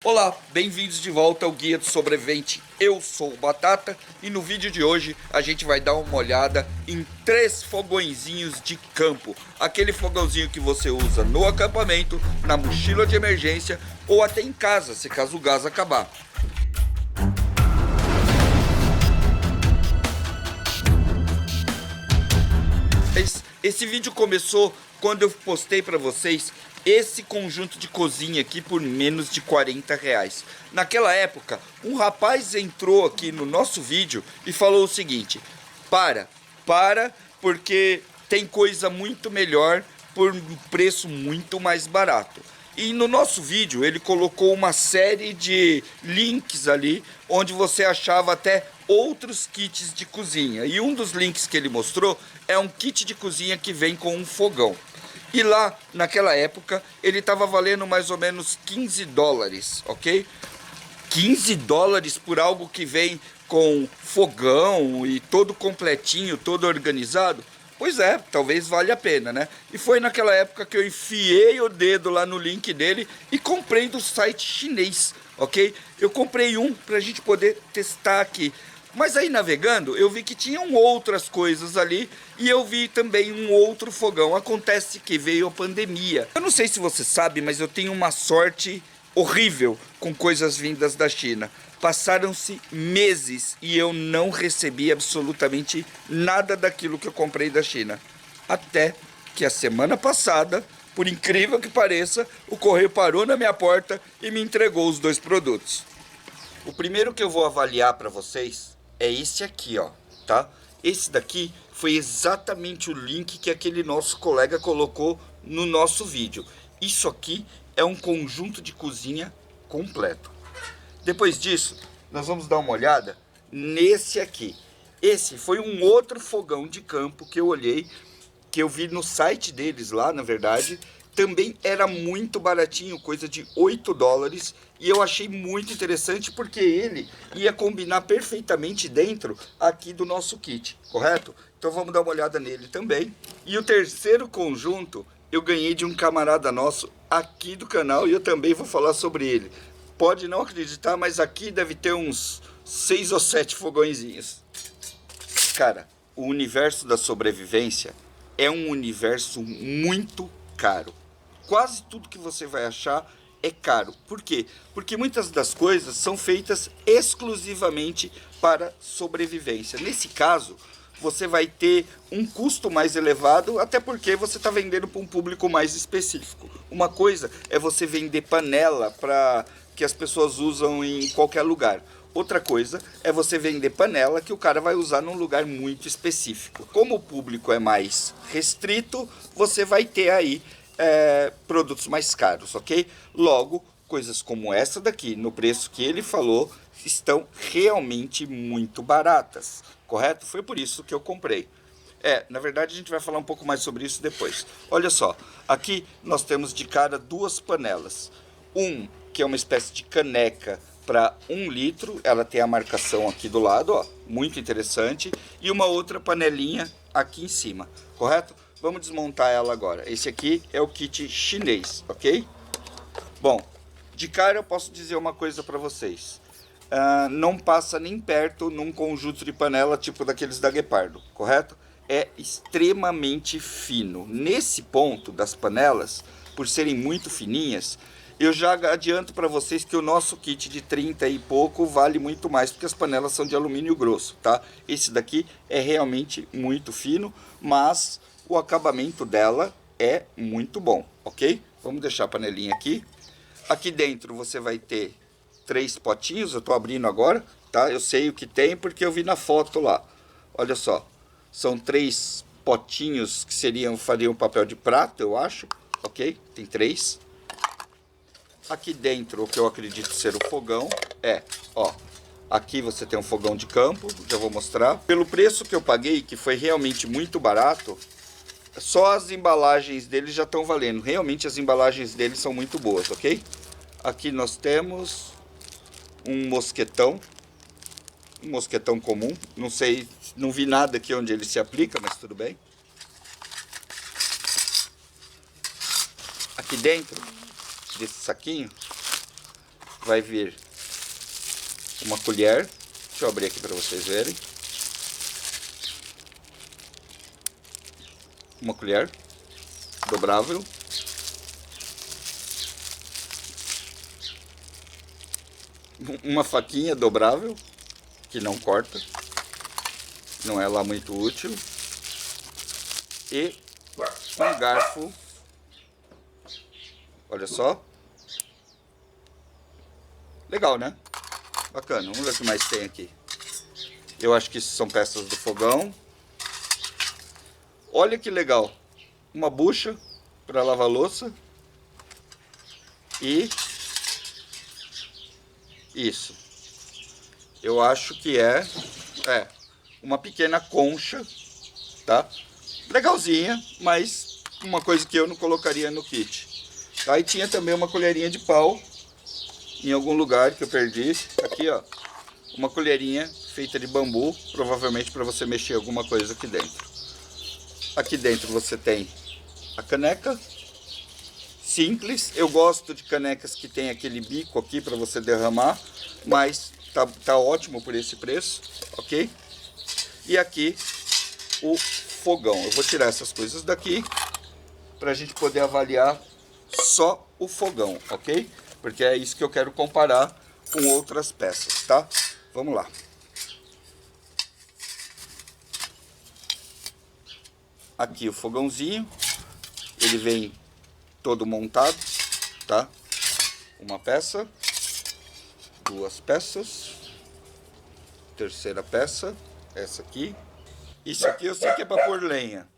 Olá, bem-vindos de volta ao Guia do Sobrevivente. Eu sou o Batata e no vídeo de hoje a gente vai dar uma olhada em 3 fogõezinhos de campo. Aquele fogãozinho que você usa no acampamento, na mochila de emergência ou até em casa, se caso o gás acabar. Esse vídeo começou quando eu postei para vocês esse conjunto de cozinha aqui por menos de R$40. Naquela época, um rapaz entrou aqui no nosso vídeo e falou o seguinte: para, porque tem coisa muito melhor por um preço muito mais barato. E no nosso vídeo ele colocou uma série de links ali, onde você achava até outros kits de cozinha. E um dos links que ele mostrou é um kit de cozinha que vem com um fogão. E lá, naquela época, ele estava valendo mais ou menos $15, ok? $15 por algo que vem com fogão e todo completinho, todo organizado? Pois é, talvez valha a pena, né? E foi naquela época que eu enfiei o dedo lá no link dele e comprei do site chinês, ok? Eu comprei um pra gente poder testar aqui. Mas aí navegando, eu vi que tinham outras coisas ali e eu vi também um outro fogão. Acontece que veio a pandemia. Eu não sei se você sabe, mas eu tenho uma sorte horrível com coisas vindas da China. Passaram-se meses e eu não recebi absolutamente nada daquilo que eu comprei da China. Até que a semana passada, por incrível que pareça, o correio parou na minha porta e me entregou os 2 produtos. O primeiro que eu vou avaliar para vocês é esse aqui, ó, tá? Esse daqui foi exatamente o link que aquele nosso colega colocou no nosso vídeo. Isso aqui é um conjunto de cozinha completo. Depois disso, nós vamos dar uma olhada nesse aqui. Esse foi um outro fogão de campo que eu olhei, que eu vi no site deles lá, na verdade. Também era muito baratinho, coisa de $8, e eu achei muito interessante porque ele ia combinar perfeitamente dentro aqui do nosso kit, correto? Então vamos dar uma olhada nele também. E o terceiro conjunto eu ganhei de um camarada nosso aqui do canal e eu também vou falar sobre ele. Pode não acreditar, mas aqui deve ter uns 6 ou 7 fogõezinhos. Cara, o universo da sobrevivência é um universo muito caro. Quase tudo que você vai achar é caro. Por quê? Porque muitas das coisas são feitas exclusivamente para sobrevivência. Nesse caso, você vai ter um custo mais elevado, até porque você está vendendo para um público mais específico. Uma coisa é você vender panela para que as pessoas usam em qualquer lugar. Outra coisa é você vender panela que o cara vai usar num lugar muito específico. Como o público é mais restrito, você vai ter aí produtos mais caros, ok? Logo, coisas como essa daqui, no preço que ele falou, estão realmente muito baratas, correto? Foi por isso que eu comprei. Na verdade a gente vai falar um pouco mais sobre isso depois. Olha só, aqui nós temos de cara 2 panelas. Que é uma espécie de caneca para 1 litro, ela tem a marcação aqui do lado, ó, muito interessante. E uma outra panelinha aqui em cima, correto? Vamos desmontar ela agora. Esse aqui é o kit chinês, ok? Bom, de cara eu posso dizer uma coisa para vocês. Não passa nem perto num conjunto de panela tipo daqueles da Guepardo, correto? É extremamente fino. Nesse ponto das panelas, por serem muito fininhas, eu já adianto para vocês que o nosso kit de 30 e pouco vale muito mais, porque as panelas são de alumínio grosso, tá? Esse daqui é realmente muito fino, mas o acabamento dela é muito bom, ok? Vamos deixar a panelinha aqui. Aqui dentro você vai ter 3 potinhos, eu tô abrindo agora, tá? Eu sei o que tem porque eu vi na foto lá. Olha só, são 3 potinhos que fariam papel de prato, eu acho, ok? Tem 3. Aqui dentro, o que eu acredito ser o fogão ó, aqui você tem um fogão de campo, já vou mostrar. Pelo preço que eu paguei, que foi realmente muito barato, só as embalagens deles já estão valendo. Realmente as embalagens deles são muito boas, ok? Aqui nós temos um mosquetão comum. Não sei, não vi nada aqui onde ele se aplica, mas tudo bem. Aqui dentro desse saquinho vai vir uma colher. Deixa eu abrir aqui para vocês verem. Uma colher dobrável. Uma faquinha dobrável, que não corta, não é lá muito útil. E um garfo, olha só. Legal, né? Bacana, vamos ver o que mais tem aqui. Eu acho que isso são peças do fogão. Olha que legal, uma bucha para lavar louça. E isso, eu acho que é uma pequena concha, tá? Legalzinha, mas uma coisa que eu não colocaria no kit. Aí tinha também uma colherinha de pau, em algum lugar que eu perdi. Aqui, ó, uma colherinha feita de bambu, provavelmente para você mexer alguma coisa aqui dentro. Aqui dentro você tem a caneca. Simples, eu gosto de canecas que tem aquele bico aqui para você derramar, mas tá ótimo por esse preço, ok? E aqui o fogão. Eu vou tirar essas coisas daqui para a gente poder avaliar só o fogão, ok? Porque é isso que eu quero comparar com outras peças, tá? Vamos lá. Aqui o fogãozinho, ele vem todo montado, tá? Uma peça, duas peças, terceira peça, essa aqui. Isso aqui eu sei que é para pôr lenha.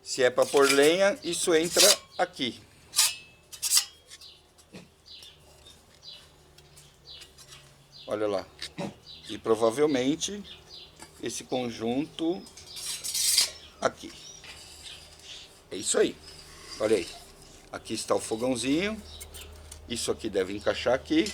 Se é para pôr lenha, isso entra aqui. Olha lá. E provavelmente esse conjunto aqui. É isso aí. Olha aí. Aqui está o fogãozinho. Isso aqui deve encaixar aqui.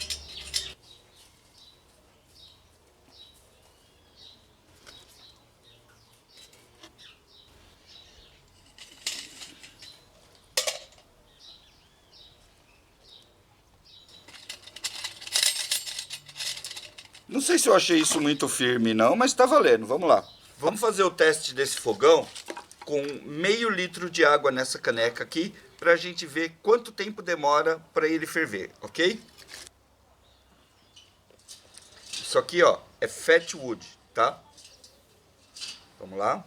Não sei se eu achei isso muito firme não, mas tá valendo. Vamos lá. Vamos fazer o teste desse fogão com meio litro de água nessa caneca aqui, pra gente ver quanto tempo demora para ele ferver, ok? Isso aqui, ó, é fat wood, tá? Vamos lá.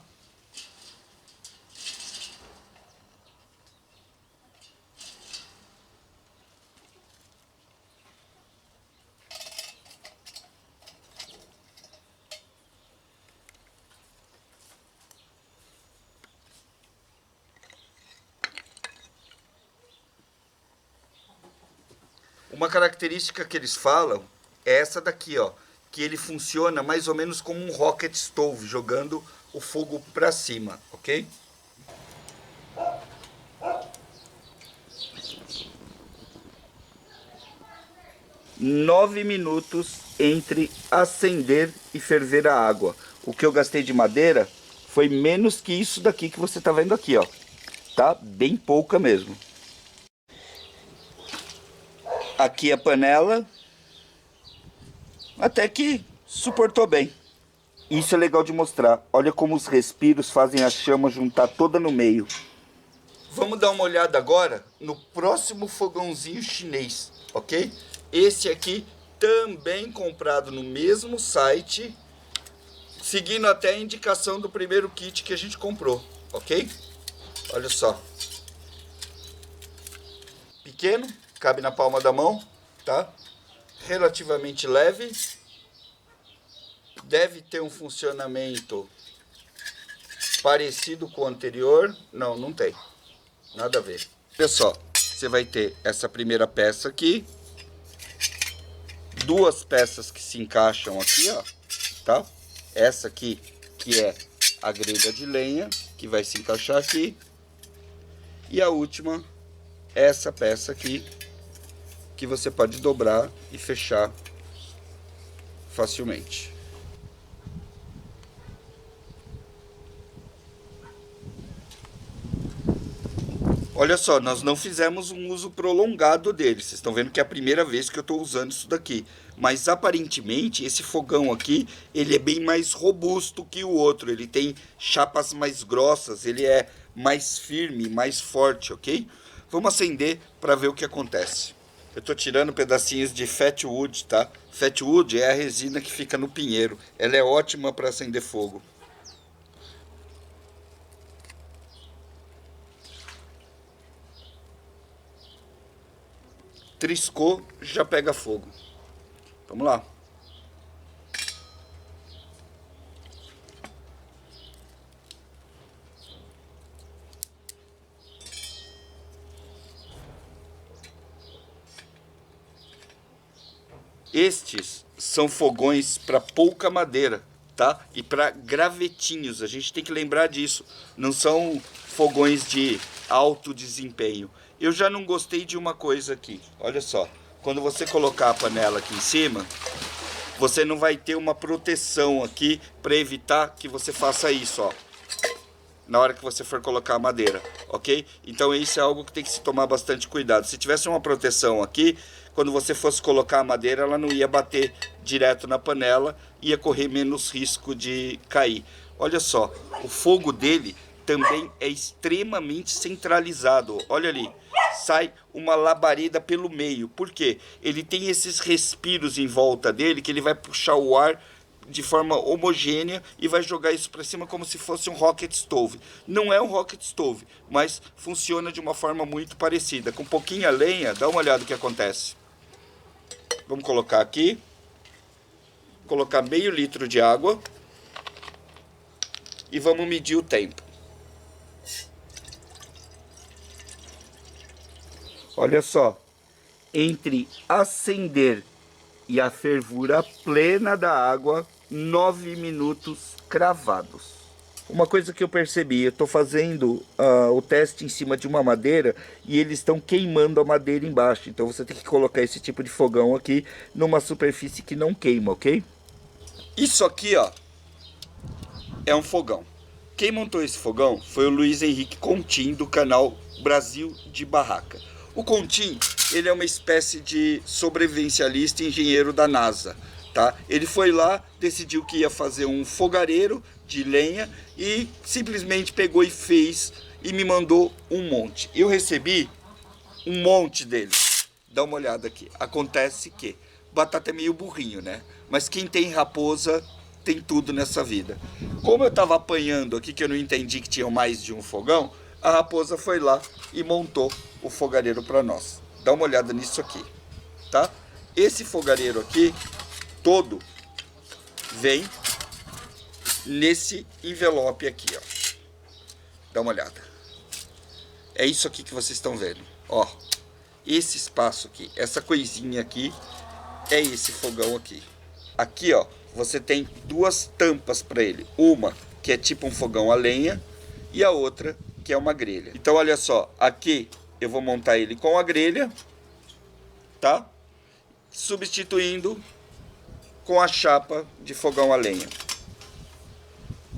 Uma característica que eles falam é essa daqui, ó, que ele funciona mais ou menos como um rocket stove, jogando o fogo para cima, ok? Nove minutos entre acender e ferver a água. O que eu gastei de madeira foi menos que isso daqui que você tá vendo aqui, ó. Tá bem pouca mesmo. Aqui a panela, até que suportou bem. Isso é legal de mostrar. Olha como os respiros fazem a chama juntar toda no meio. Vamos dar uma olhada agora no próximo fogãozinho chinês, ok? Esse aqui também comprado no mesmo site, seguindo até a indicação do primeiro kit que a gente comprou, ok? Olha só. Pequeno, cabe na palma da mão, tá? Relativamente leve. Deve ter um funcionamento parecido com o anterior. Não, não tem. Nada a ver. Olha só, você vai ter essa primeira peça aqui. Duas peças que se encaixam aqui, ó, tá? Essa aqui, que é a grelha de lenha, que vai se encaixar aqui. E a última, essa peça aqui, que você pode dobrar e fechar facilmente. Olha só, nós não fizemos um uso prolongado dele. Vocês estão vendo que é a primeira vez que eu estou usando isso daqui. Mas aparentemente esse fogão aqui, ele é bem mais robusto que o outro. Ele tem chapas mais grossas, ele é mais firme, mais forte, ok? Vamos acender para ver o que acontece. Eu estou tirando pedacinhos de fat wood, tá? Fat wood é a resina que fica no pinheiro. Ela é ótima para acender fogo. Triscou, já pega fogo. Vamos lá. Estes são fogões para pouca madeira, tá? E para gravetinhos, a gente tem que lembrar disso. Não são fogões de alto desempenho. Eu já não gostei de uma coisa aqui, olha só. Quando você colocar a panela aqui em cima, você não vai ter uma proteção aqui para evitar que você faça isso, ó. Na hora que você for colocar a madeira, ok? Então isso é algo que tem que se tomar bastante cuidado. Se tivesse uma proteção aqui, quando você fosse colocar a madeira, ela não ia bater direto na panela, ia correr menos risco de cair. Olha só, o fogo dele também é extremamente centralizado. Olha ali, sai uma labareda pelo meio. Por quê? Ele tem esses respiros em volta dele que ele vai puxar o ar de forma homogênea e vai jogar isso para cima como se fosse um rocket stove. Não é um rocket stove, mas funciona de uma forma muito parecida. Com pouquinha lenha, dá uma olhada o que acontece. Vamos colocar aqui. Colocar meio litro de água. E vamos medir o tempo. Olha só. Entre acender e a fervura plena da água, 9 minutos cravados. Uma coisa que eu percebi, eu estou fazendo o teste em cima de uma madeira e eles estão queimando a madeira embaixo. Então você tem que colocar esse tipo de fogão aqui numa superfície que não queima, ok? Isso aqui, ó, é um fogão. Quem montou esse fogão foi o Luiz Henrique Contim, do canal Brasil de Barraca. O Contim, ele é uma espécie de sobrevivencialista e engenheiro da NASA, tá? Ele foi lá, decidiu que ia fazer um fogareiro de lenha e simplesmente pegou e fez e me mandou um monte. Eu recebi um monte dele. Dá uma olhada aqui. Acontece que batata é meio burrinho, né? Mas quem tem raposa tem tudo nessa vida. Como eu tava apanhando aqui, que eu não entendi que tinha mais de um fogão, a raposa foi lá e montou o fogareiro para nós. Dá uma olhada nisso aqui, tá? Esse fogareiro aqui, todo, vem nesse envelope aqui, ó. Dá uma olhada. É isso aqui que vocês estão vendo, ó. Esse espaço aqui, essa coisinha aqui, é esse fogão aqui. Aqui, ó, você tem duas tampas para ele. Uma que é tipo um fogão a lenha e a outra que é uma grelha. Então, olha só, aqui eu vou montar ele com a grelha, tá? Substituindo com a chapa de fogão a lenha.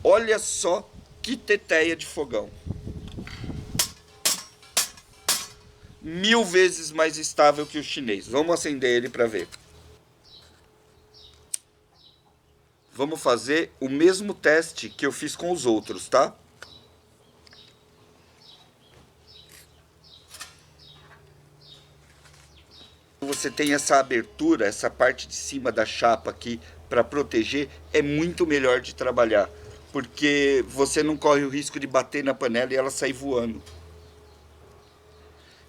Olha só que teteia de fogão. 1000 vezes mais estável que o chinês. Vamos acender ele para ver. Vamos fazer o mesmo teste que eu fiz com os outros, tá? Você tem essa abertura, essa parte de cima da chapa aqui para proteger, é muito melhor de trabalhar, porque você não corre o risco de bater na panela e ela sair voando.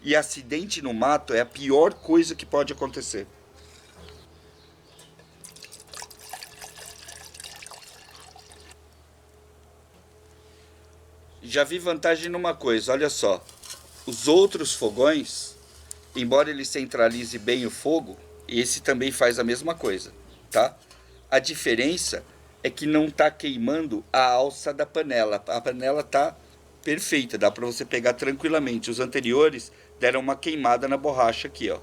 E acidente no mato é a pior coisa que pode acontecer. Já vi vantagem numa coisa, olha só. Os outros fogões, embora ele centralize bem o fogo, esse também faz a mesma coisa, tá? A diferença é que não está queimando a alça da panela. A panela está perfeita, dá para você pegar tranquilamente. Os anteriores deram uma queimada na borracha aqui, ó.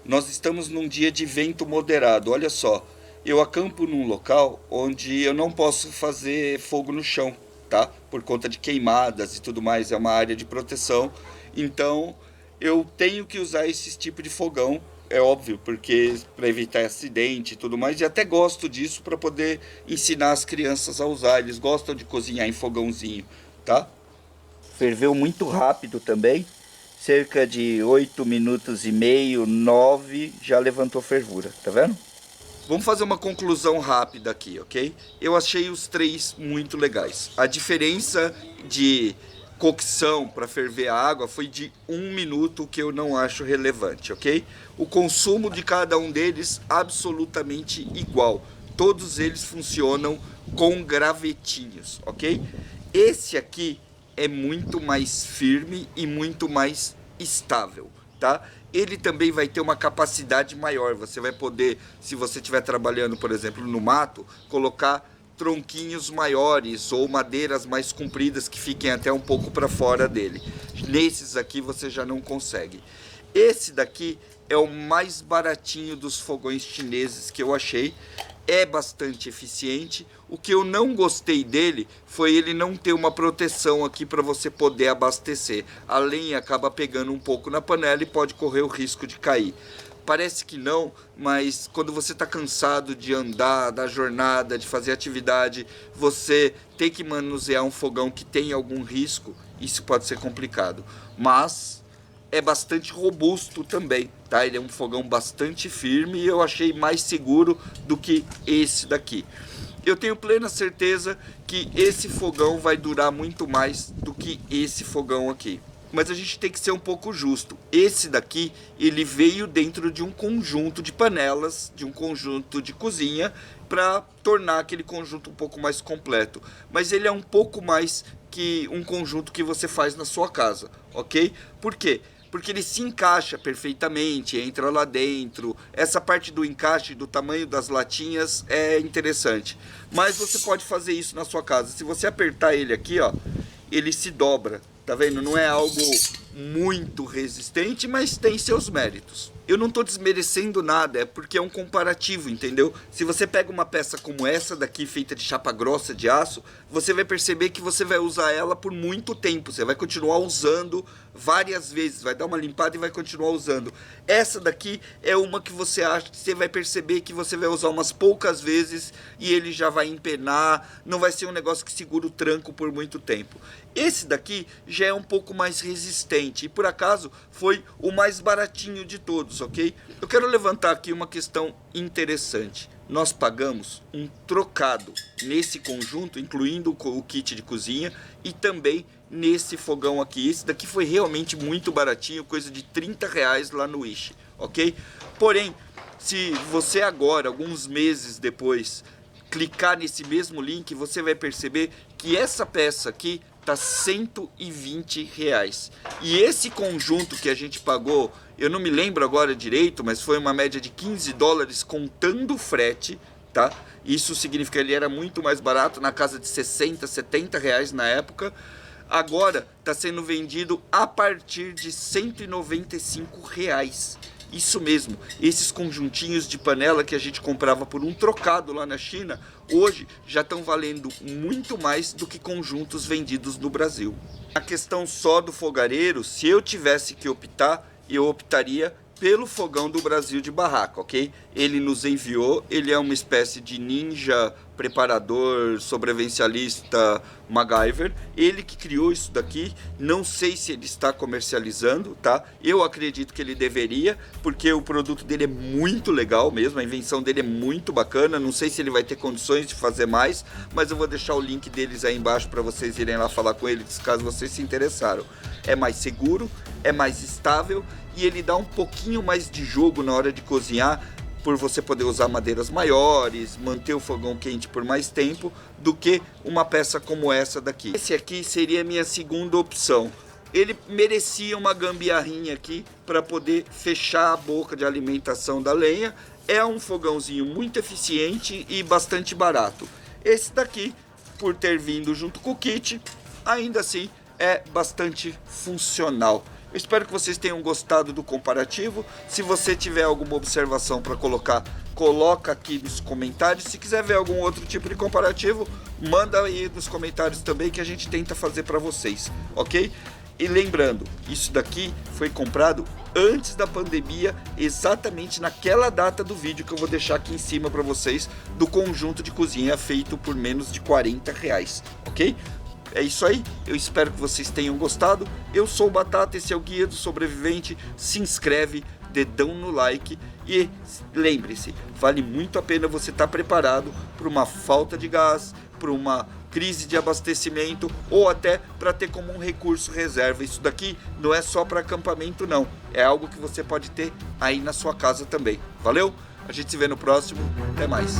Nós estamos num dia de vento moderado, olha só. Eu acampo num local onde eu não posso fazer fogo no chão, tá? Por conta de queimadas e tudo mais, é uma área de proteção. Então eu tenho que usar esse tipo de fogão, é óbvio, porque para evitar acidente e tudo mais, e até gosto disso para poder ensinar as crianças a usar. Eles gostam de cozinhar em fogãozinho, tá? Ferveu muito rápido também, cerca de 8 minutos e meio, 9, já levantou fervura, tá vendo? Vamos fazer uma conclusão rápida aqui, ok? Eu achei os três muito legais. A diferença de cocção para ferver a água foi de 1 minuto, que eu não acho relevante, ok? O consumo de cada um deles absolutamente igual. Todos eles funcionam com gravetinhos, ok? Esse aqui é muito mais firme e muito mais estável, tá? Ele também vai ter uma capacidade maior. Você vai poder, se você estiver trabalhando, por exemplo, no mato, colocar tronquinhos maiores ou madeiras mais compridas que fiquem até um pouco para fora dele. Nesses aqui você já não consegue. Esse daqui é o mais baratinho dos fogões chineses que eu achei. É bastante eficiente. O que eu não gostei dele foi ele não ter uma proteção aqui para você poder abastecer. A lenha acaba pegando um pouco na panela e pode correr o risco de cair. Parece que não, mas quando você está cansado de andar, da jornada, de fazer atividade, você tem que manusear um fogão que tem algum risco, isso pode ser complicado. Mas é bastante robusto também, tá? Ele é um fogão bastante firme e eu achei mais seguro do que esse daqui. Eu tenho plena certeza que esse fogão vai durar muito mais do que esse fogão aqui. Mas a gente tem que ser um pouco justo. Esse daqui, ele veio dentro de um conjunto de panelas, de um conjunto de cozinha, para tornar aquele conjunto um pouco mais completo. Mas ele é um pouco mais que um conjunto que você faz na sua casa, ok? Por quê? Porque ele se encaixa perfeitamente, entra lá dentro. Essa parte do encaixe, do tamanho das latinhas é interessante. Mas você pode fazer isso na sua casa. Se você apertar ele aqui, ó, ele se dobra. Tá vendo? Não é algo muito resistente, mas tem seus méritos. Eu não tô desmerecendo nada, é porque é um comparativo, entendeu? Se você pega uma peça como essa daqui, feita de chapa grossa de aço, você vai perceber que você vai usar ela por muito tempo. Você vai continuar usando várias vezes, vai dar uma limpada e vai continuar usando. Essa daqui é uma que você acha, você vai perceber que você vai usar umas poucas vezes e ele já vai empenar, não vai ser um negócio que segura o tranco por muito tempo. Esse daqui já é um pouco mais resistente e por acaso foi o mais baratinho de todos, ok? Eu quero levantar aqui uma questão interessante. Nós pagamos um trocado nesse conjunto, incluindo o kit de cozinha e também nesse fogão aqui. Esse daqui foi realmente muito baratinho, coisa de R$30 lá no Wish, ok? Porém, se você agora, alguns meses depois, clicar nesse mesmo link, você vai perceber que essa peça aqui tá R$120. E esse conjunto que a gente pagou, eu não me lembro agora direito, mas foi uma média de $15 contando frete, tá? Isso significa que ele era muito mais barato, na casa de 60, 70 reais na época. Agora está sendo vendido a partir de R$195. Isso mesmo, esses conjuntinhos de panela que a gente comprava por um trocado lá na China, hoje já estão valendo muito mais do que conjuntos vendidos no Brasil. A questão só do fogareiro, se eu tivesse que optar, eu optaria pelo fogão do Brasil de barraca, ok? Ele nos enviou, ele é uma espécie de ninja, preparador, sobrevivencialista, MacGyver. Ele que criou isso daqui, não sei se ele está comercializando, tá? Eu acredito que ele deveria, porque o produto dele é muito legal mesmo, a invenção dele é muito bacana. Não sei se ele vai ter condições de fazer mais, mas eu vou deixar o link deles aí embaixo para vocês irem lá falar com eles, caso vocês se interessaram. É mais seguro, é mais estável e ele dá um pouquinho mais de jogo na hora de cozinhar, por você poder usar madeiras maiores, manter o fogão quente por mais tempo, do que uma peça como essa daqui. Esse aqui seria a minha segunda opção. Ele merecia uma gambiarrinha aqui para poder fechar a boca de alimentação da lenha. É um fogãozinho muito eficiente e bastante barato. Esse daqui, por ter vindo junto com o kit, ainda assim é bastante funcional. Eu espero que vocês tenham gostado do comparativo. Se você tiver alguma observação para colocar, coloca aqui nos comentários. Se quiser ver algum outro tipo de comparativo, manda aí nos comentários também, que a gente tenta fazer para vocês, ok? E lembrando, isso daqui foi comprado antes da pandemia, exatamente naquela data do vídeo que eu vou deixar aqui em cima para vocês, do conjunto de cozinha feito por menos de R$ 40, ok? É isso aí, eu espero que vocês tenham gostado. Eu sou o Batata, esse é o Guia do Sobrevivente. Se inscreve, dedão no like e lembre-se, vale muito a pena você estar preparado para uma falta de gás, para uma crise de abastecimento ou até para ter como um recurso reserva. Isso daqui não é só para acampamento não, é algo que você pode ter aí na sua casa também. Valeu? A gente se vê no próximo, até mais.